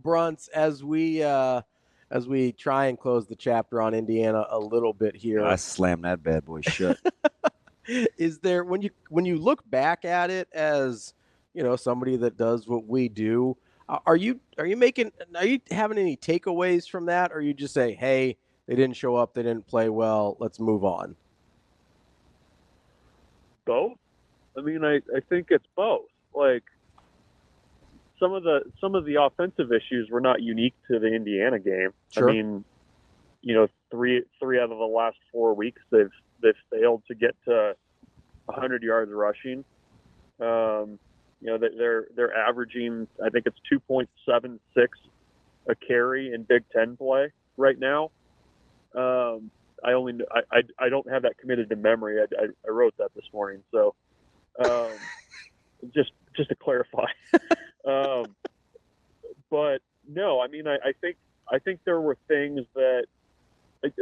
Bruntz, as we try and close the chapter on Indiana a little bit I here, slammed that bad boy shut. is there when you look back at it as somebody that does what we do, are you having any takeaways from that, or you just say, hey, they didn't show up, they didn't play well, let's move on? Both. I mean, I think it's both. Like some of the offensive issues were not unique to the Indiana game. Sure. I mean, three out of the last 4 weeks they've failed to get to 100 yards rushing. They're averaging, I think it's 2.76 a carry in Big Ten play right now. I don't have that committed to memory. I wrote that this morning, so just to clarify. But no, I mean, I think there were things that,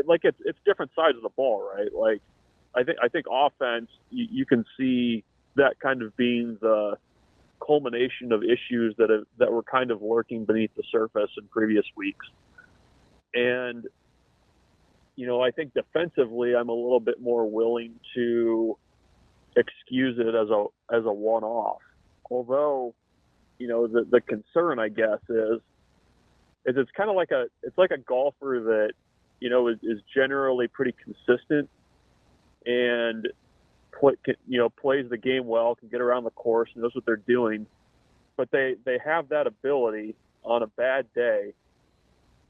like it's different sides of the ball, right? Like I think offense, you can see that kind of being the culmination of issues that were kind of lurking beneath the surface in previous weeks. And I think defensively, I'm a little bit more willing to excuse it as a one-off. Although, the concern, I guess, is it's kind of like a golfer that is generally pretty consistent and plays the game well, can get around the course, knows what they're doing, but they have that ability on a bad day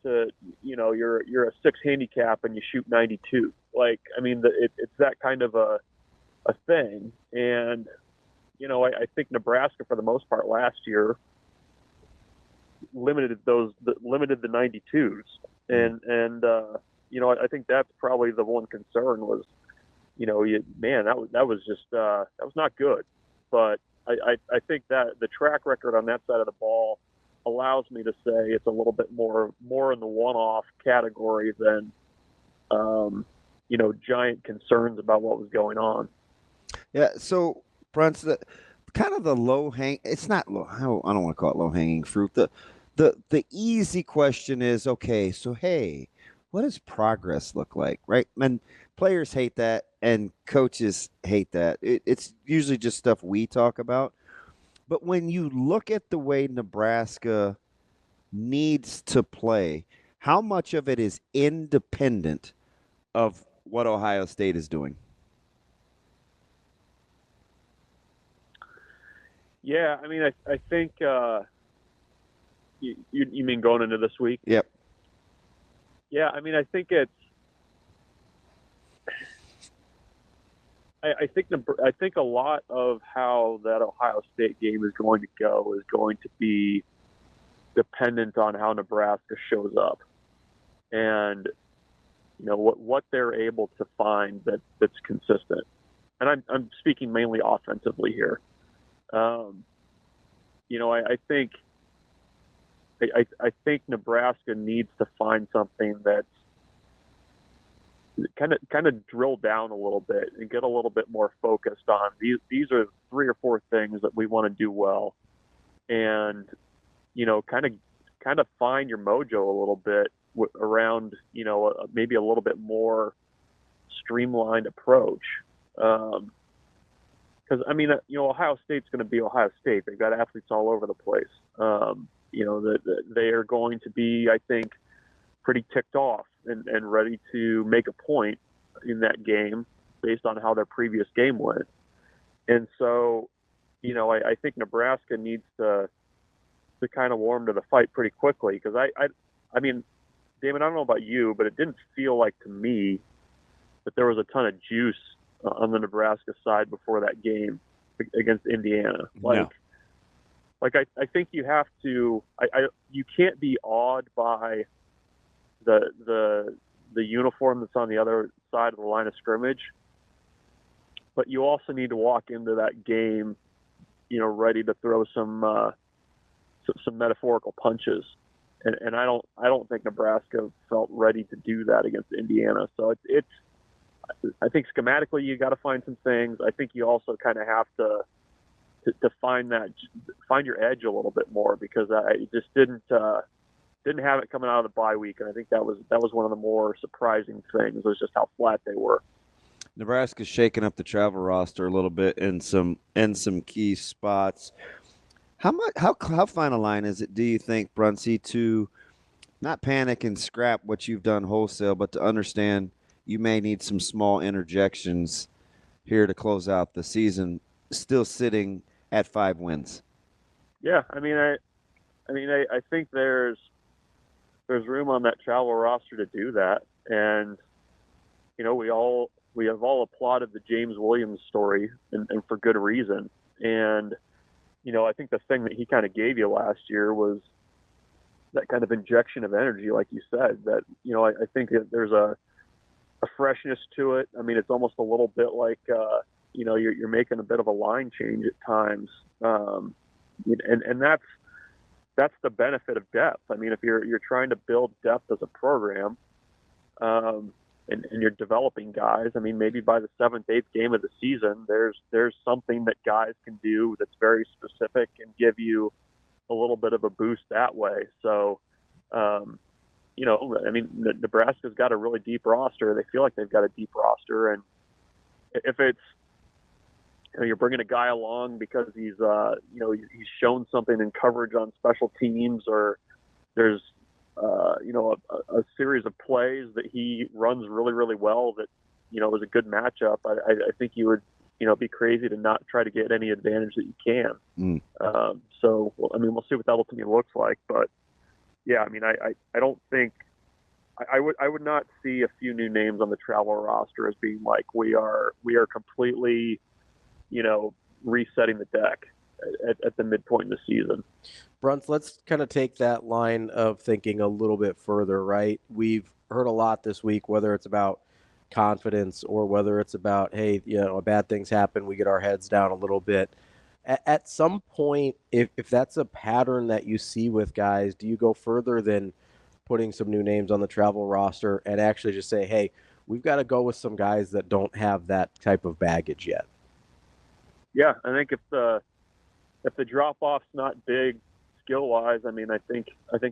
to you're a 6 handicap and you shoot 92. Like, I mean, it's that kind of a thing. And I think Nebraska, for the most part last year, limited the 92s, and I think that's probably the one concern was, that was not good. But I think that the track record on that side of the ball allows me to say it's a little bit more in the one-off category than giant concerns about what was going on. Yeah, so Bruntz, kind of the it's not low, I don't want to call it low-hanging fruit. The easy question is, okay, so hey, what does progress look like, right? And players hate that and coaches hate that. It's usually just stuff we talk about. But when you look at the way Nebraska needs to play, how much of it is independent of what Ohio State is doing? Yeah, I mean, I think you mean going into this week? Yep. Yeah, I mean, I think it's. I think a lot of how that Ohio State game is going to go is going to be dependent on how Nebraska shows up, and what they're able to find that's consistent. And I'm speaking mainly offensively here. I think Nebraska needs to find something that's kind of drill down a little bit and get a little bit more focused on these are 3 or 4 things that we want to do well, and kind of find your mojo a little bit around maybe a little bit more streamlined approach. Because I mean, Ohio State's going to be Ohio State. They've got athletes all over the place. They are going to be, I think, pretty ticked off and ready to make a point in that game based on how their previous game went. And so, I think Nebraska needs to kind of warm to the fight pretty quickly, because I mean, Damon, I don't know about you, but it didn't feel like to me that there was a ton of juice on the Nebraska side before that game against Indiana. No. I think you have to. You can't be awed by the uniform that's on the other side of the line of scrimmage, but you also need to walk into that game, ready to throw some metaphorical punches. And I don't think Nebraska felt ready to do that against Indiana. So it's I think schematically you got to find some things. I think you also kind of have to to find your edge a little bit more, because I just didn't have it coming out of the bye week, and I think that was one of the more surprising things, was just how flat they were. Nebraska's shaking up the travel roster a little bit in some key spots. How fine a line is it, do you think, Bruntz, to not panic and scrap what you've done wholesale, but to understand you may need some small interjections here to close out the season, still sitting at 5 wins? Yeah, I think there's room on that travel roster to do that, and we have all applauded the James Williams story, and for good reason. And I think the thing that he kind of gave you last year was that kind of injection of energy, like you said. That I think that there's a freshness to it. I mean, it's almost a little bit like you're making a bit of a line change at times, and that's the benefit of depth. I mean, if you're trying to build depth as a program, and you're developing guys, I mean, maybe by the 7th, 8th game of the season, there's something that guys can do that's very specific and give you a little bit of a boost that way. So, Nebraska's got a really deep roster. They feel like they've got a deep roster, and if it's you're bringing a guy along because he's shown something in coverage on special teams, or there's a series of plays that he runs really, really well that is a good matchup, I think you would be crazy to not try to get any advantage that you can. So we'll see what that ultimately looks like, but yeah, I don't think I would not see a few new names on the travel roster as being like we are completely resetting the deck at the midpoint in the season. Bruntz, let's kind of take that line of thinking a little bit further, right? We've heard a lot this week, whether it's about confidence or whether it's about, hey, bad things happen, we get our heads down a little bit. At some point, if that's a pattern that you see with guys, do you go further than putting some new names on the travel roster and actually just say, hey, we've got to go with some guys that don't have that type of baggage yet? Yeah, I think if the drop-off's not big skill-wise, I think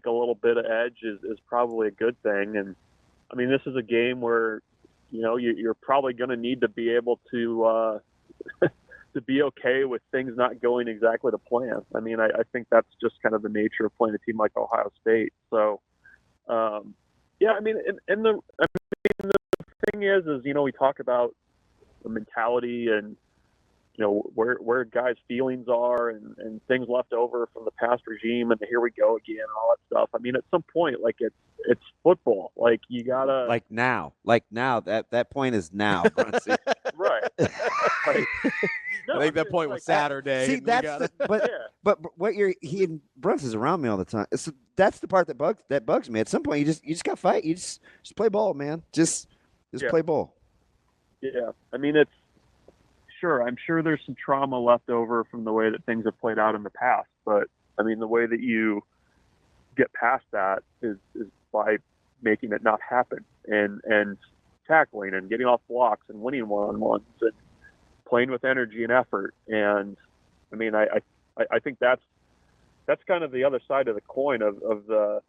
a little bit of edge is probably a good thing. And this is a game where you're probably going to need to be able to to be okay with things not going exactly to plan. I think that's just kind of the nature of playing a team like Ohio State. So the thing is we talk about the mentality and where guys' feelings are and things left over from the past regime, and here we go again and all that stuff. At some point, like it's football. Like you gotta like now that point is now. Right. I think that point was Saturday. See, but what he and Bruntz is around me all the time. So that's the part that bugs me. At some point, you just got to fight. You just play ball, man. Just play ball. Yeah, it's. Sure, I'm sure there's some trauma left over from the way that things have played out in the past, but the way that you get past that is by making it not happen and tackling and getting off blocks and winning one-on-ones and playing with energy and effort. And I think that's kind of the other side of the coin of the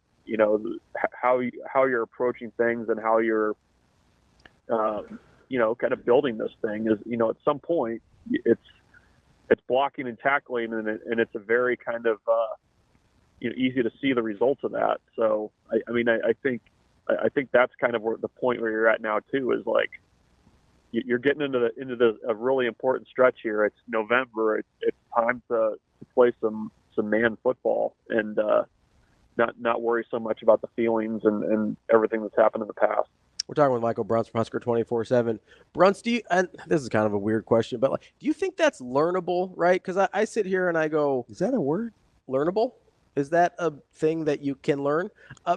how you're approaching things and how you're kind of building this thing is, at some point it's blocking and tackling, and it's a very kind of, easy to see the results of that. So, I think that's kind of where the point where you're at now too, is like, you're getting into a really important stretch here. It's November. It's time to play some man football and, not worry so much about the feelings and everything that's happened in the past. We're talking with Michael Bruntz from Husker 24/7. Bruntz, and this is kind of a weird question, but do you think that's learnable, right? Because I sit here and I go, is that a word? Learnable? Is that a thing that you can learn?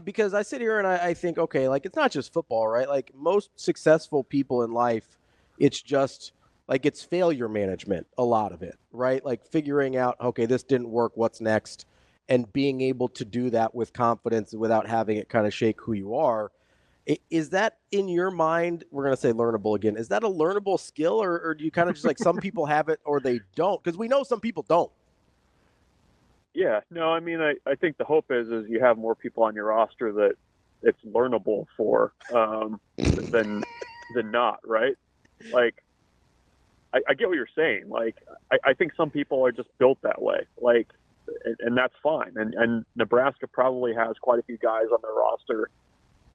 Because I sit here and I think, okay, like it's not just football, right? Like most successful people in life, it's just like it's failure management, a lot of it, right? Like figuring out, okay, this didn't work, what's next? And being able to do that with confidence without having it kind of shake who you are. Is that in your mind? We're going to say learnable again. Is that a learnable skill, or do you kind of just like some people have it or they don't? Because we know some people don't. Yeah, no, I mean, I think the hope is you have more people on your roster that it's learnable for than not, right? Like, I get what you're saying. Like, I think some people are just built that way. Like, and that's fine. And Nebraska probably has quite a few guys on their roster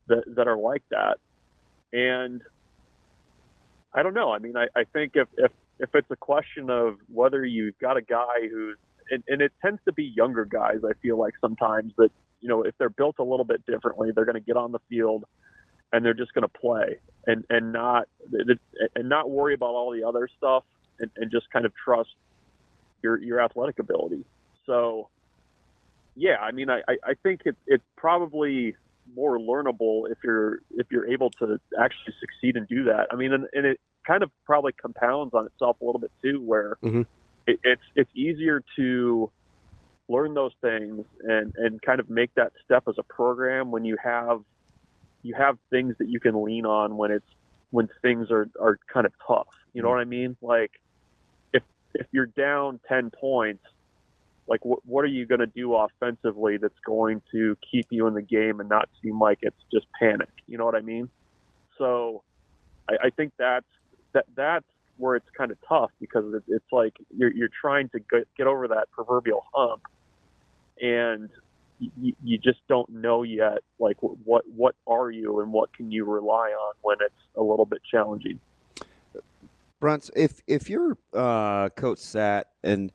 that are like that. And I don't know. I mean, I think if it's a question of whether you've got a guy who's, and it tends to be younger guys, I feel like sometimes that, you know, if they're built a little bit differently, they're going to get on the field and they're just going to play and not worry about all the other stuff and just kind of trust your athletic ability. So, yeah, I mean, I think it's probably more learnable if you're able to actually succeed and do that. I mean, and it kind of probably compounds on itself a little bit too, where it's easier to learn those things and kind of make that step as a program when you have things that you can lean on when things are kind of tough. You know what I mean? Like if you're down 10 points, like what are you going to do offensively that's going to keep you in the game and not seem like it's just panic? You know what I mean? So I think that's where it's kind of tough, because it's like you're trying to get over that proverbial hump, and you just don't know yet, like what are you and what can you rely on when it's a little bit challenging. Bruntz, if you're Coach Sat, and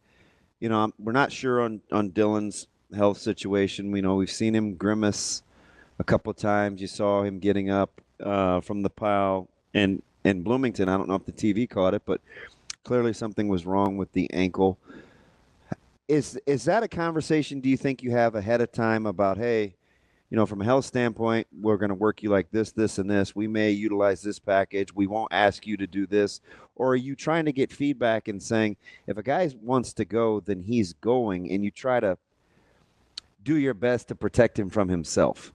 you know we're not sure on Dylan's health situation. We know we've seen him grimace a couple of times. You saw him getting up from the pile in Bloomington. I don't know if the TV caught it, but clearly something was wrong with the ankle. Is that a conversation, do you think, you have ahead of time about, hey, you know, from a health standpoint, we're going to work you like this, this, and this. We may utilize this package. We won't ask you to do this. Or are you trying to get feedback and saying, if a guy wants to go, then he's going, and you try to do your best to protect him from himself?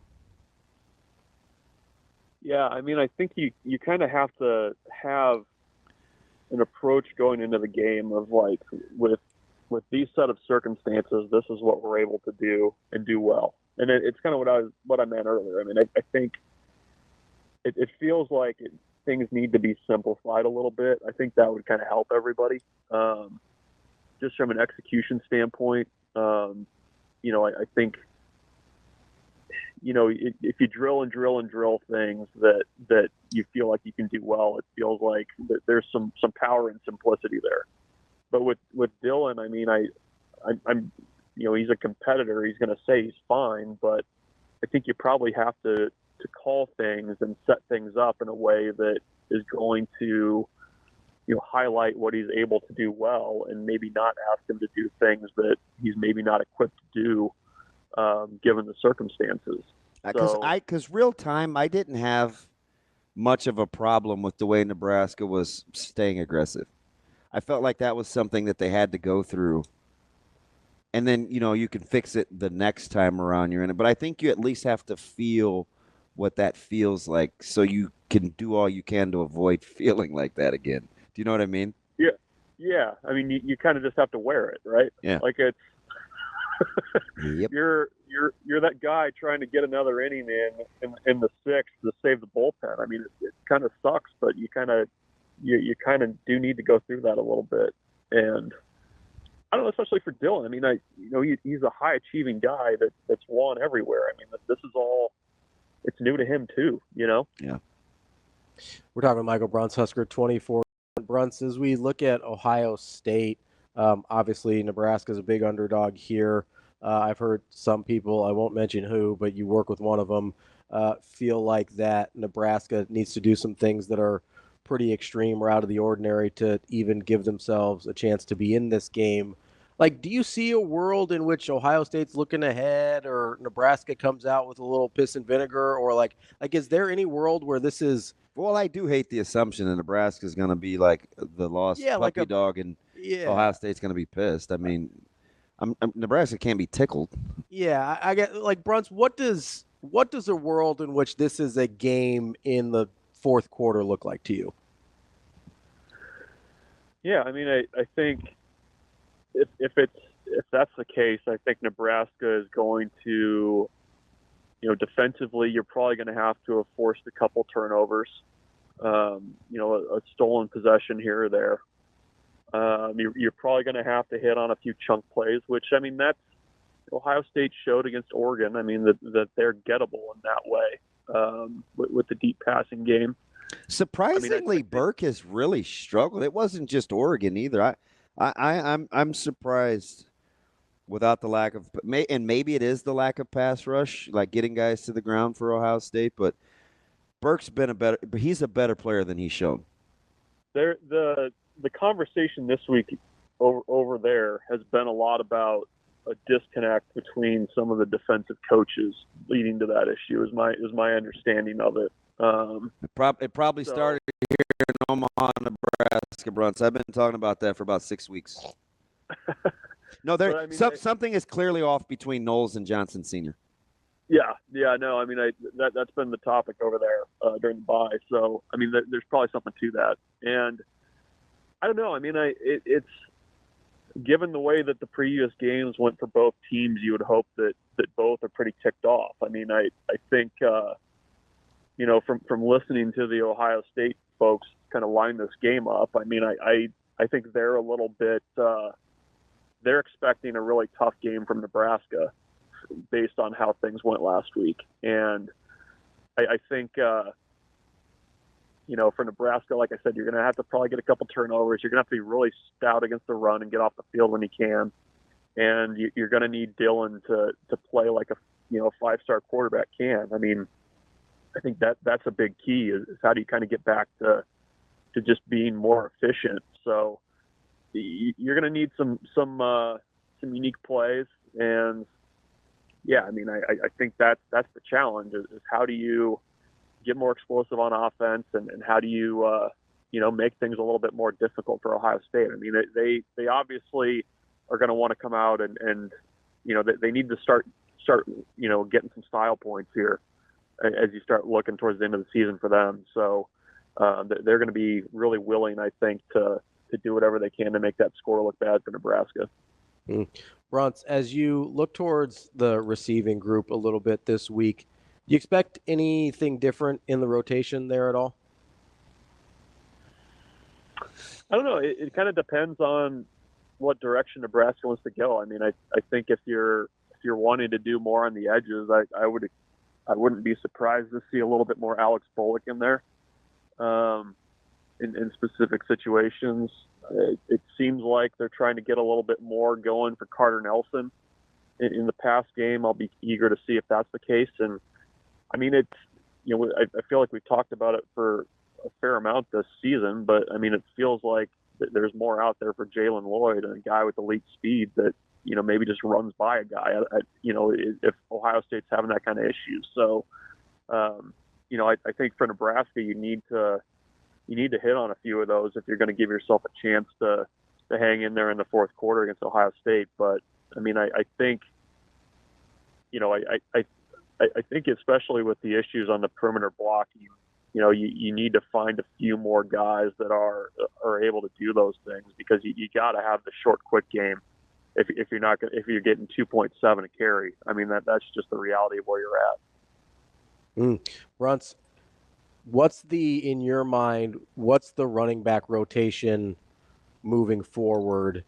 Yeah, I mean, I think you kind of have to have an approach going into the game of like, with these set of circumstances, this is what we're able to do and do well. And it's kind of what I meant earlier. I mean, I think it feels like things need to be simplified a little bit. I think that would kind of help everybody, just from an execution standpoint. You know, I think, you know, if you drill things that you feel like you can do well, it feels like that there's some power and simplicity there. But with Dylan, I mean, I'm you know, he's a competitor. He's going to say he's fine, but I think you probably have to call things and set things up in a way that is going to, you know, highlight what he's able to do well, and maybe not ask him to do things that he's maybe not equipped to do, given the circumstances. Because real time, I didn't have much of a problem with the way Nebraska was staying aggressive. I felt like that was something that they had to go through. And then, you know, you can fix it the next time around you're in it. But I think you at least have to feel what that feels like so you can do all you can to avoid feeling like that again. Do you know what I mean? Yeah. Yeah. I mean, you kind of just have to wear it, right? Yeah. Like it's Yep. you're that guy trying to get another inning in the sixth to save the bullpen. I mean, it kind of sucks, but you kind of do need to go through that a little bit. And I don't know, especially for Dylan. I mean, he's a high achieving guy that's won everywhere. I mean, this is all, it's new to him too, you know? Yeah. We're talking with Michael Bruntz, Husker 24. Bruntz, as we look at Ohio State, obviously Nebraska is a big underdog here. I've heard some people, I won't mention who, but you work with one of them, feel like that Nebraska needs to do some things that are pretty extreme or out of the ordinary to even give themselves a chance to be in this game. Like, do you see a world in which Ohio State's looking ahead, or Nebraska comes out with a little piss and vinegar, or like is there any world where this is? Well, I do hate the assumption that Nebraska is going to be like the lost puppy dog, and Ohio State's going to be pissed. I mean, Nebraska can't be tickled. Yeah, I get, like, Bruntz, what does what does a world in which this is a game in the fourth quarter look like to you? Yeah, I mean, I think if that's the case, I think Nebraska is going to, defensively, you're probably going to have to have forced a couple turnovers, a stolen possession here or there. You're probably going to have to hit on a few chunk plays, which, I mean, that's Ohio State showed against Oregon. I mean, that they're gettable in that way with the deep passing game. Surprisingly, Burke has really struggled. It wasn't just Oregon either. I'm surprised without the lack of, and maybe it is the lack of pass rush, like getting guys to the ground for Ohio State. But Burke's he's a better player than he's shown. The conversation this week over there has been a lot about a disconnect between some of the defensive coaches leading to that issue. Is my understanding of it. It probably started here in Omaha, Nebraska, Bruntz. I've been talking about that for about 6 weeks. No, something is clearly off between Knowles and Johnson Sr. Yeah, no, I mean, that's been the topic over there during the bye. So, I mean, there's probably something to that. And I don't know. I mean, it's given the way that the previous games went for both teams, you would hope that both are pretty ticked off. I mean, I think, from listening to the Ohio State folks kind of line this game up, I mean, I think they're a little bit they're expecting a really tough game from Nebraska based on how things went last week. And I think, for Nebraska, like I said, you're going to have to probably get a couple turnovers. You're going to have to be really stout against the run and get off the field when you can. And you're going to need Dillon to play like a five-star quarterback can. I mean, I think that's a big key is how do you kind of get back to just being more efficient. So you're going to need some unique plays. And yeah, I mean, I think that's the challenge is how do you get more explosive on offense and how do you, make things a little bit more difficult for Ohio State. I mean, they obviously are going to want to come out and they need to start, getting some style points here as you start looking towards the end of the season for them. So they're going to be really willing, I think, to do whatever they can to make that score look bad for Nebraska. Bruntz, as you look towards the receiving group a little bit this week, do you expect anything different in the rotation there at all? I don't know. It kind of depends on what direction Nebraska wants to go. I mean, I think if you're wanting to do more on the edges, I wouldn't be surprised to see a little bit more Alex Bullock in there. In specific situations, it seems like they're trying to get a little bit more going for Carter Nelson in the past game. I'll be eager to see if that's the case. And I mean, it's, I feel like we've talked about it for a fair amount this season, but I mean, it feels like there's more out there for Jalen Lloyd and a guy with elite speed that, maybe just runs by a guy, if Ohio State's having that kind of issue. So, I think for Nebraska, you need to hit on a few of those if you're going to give yourself a chance to hang in there in the fourth quarter against Ohio State. But I mean, I think, I think especially with the issues on the perimeter blocking, you need to find a few more guys that are able to do those things because you got to have the short, quick game. If you're getting 2.7 a carry, I mean that's just the reality of where you're at. Bruntz, in your mind, what's the running back rotation moving forward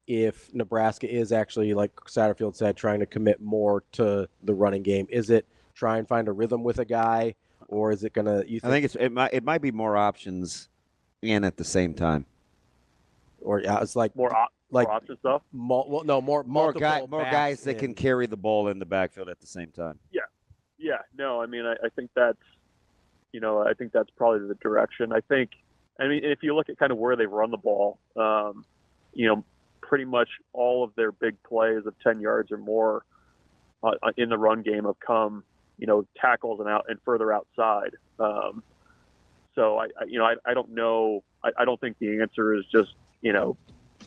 if Nebraska is actually, like Satterfield said, trying to commit more to the running game? Is it try and find a rhythm with a guy, or is it going to – I think it might be more options and at the same time. Or it's like – more option stuff? More guys that can carry the ball in the backfield at the same time. Yeah. No, I mean, I think that's – I think that's probably the direction. I mean, if you look at kind of where they've run the ball, pretty much all of their big plays of 10 yards or more in the run game have come, tackles and further outside. So I don't know. I don't think the answer is just,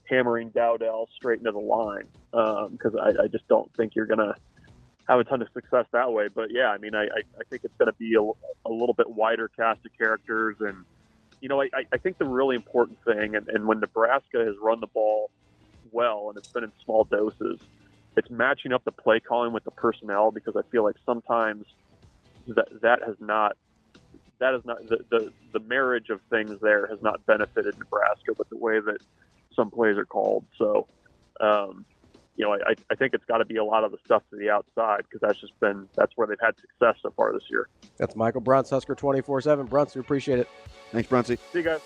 hammering Dowdell straight into the line because I just don't think you're going to have a ton of success that way. But yeah, I mean, I think it's going to be a little bit wider cast of characters. And, I think the really important thing, and when Nebraska has run the ball well and it's been in small doses, it's matching up the play calling with the personnel, because I feel like sometimes that has not the marriage of things there has not benefited Nebraska with the way that some plays are called. So, I think it's got to be a lot of the stuff to the outside, because that's where they've had success so far this year. That's Michael Bruntz, Husker 24/7. Bruntz, we appreciate it. Thanks, Bruntz. See you guys.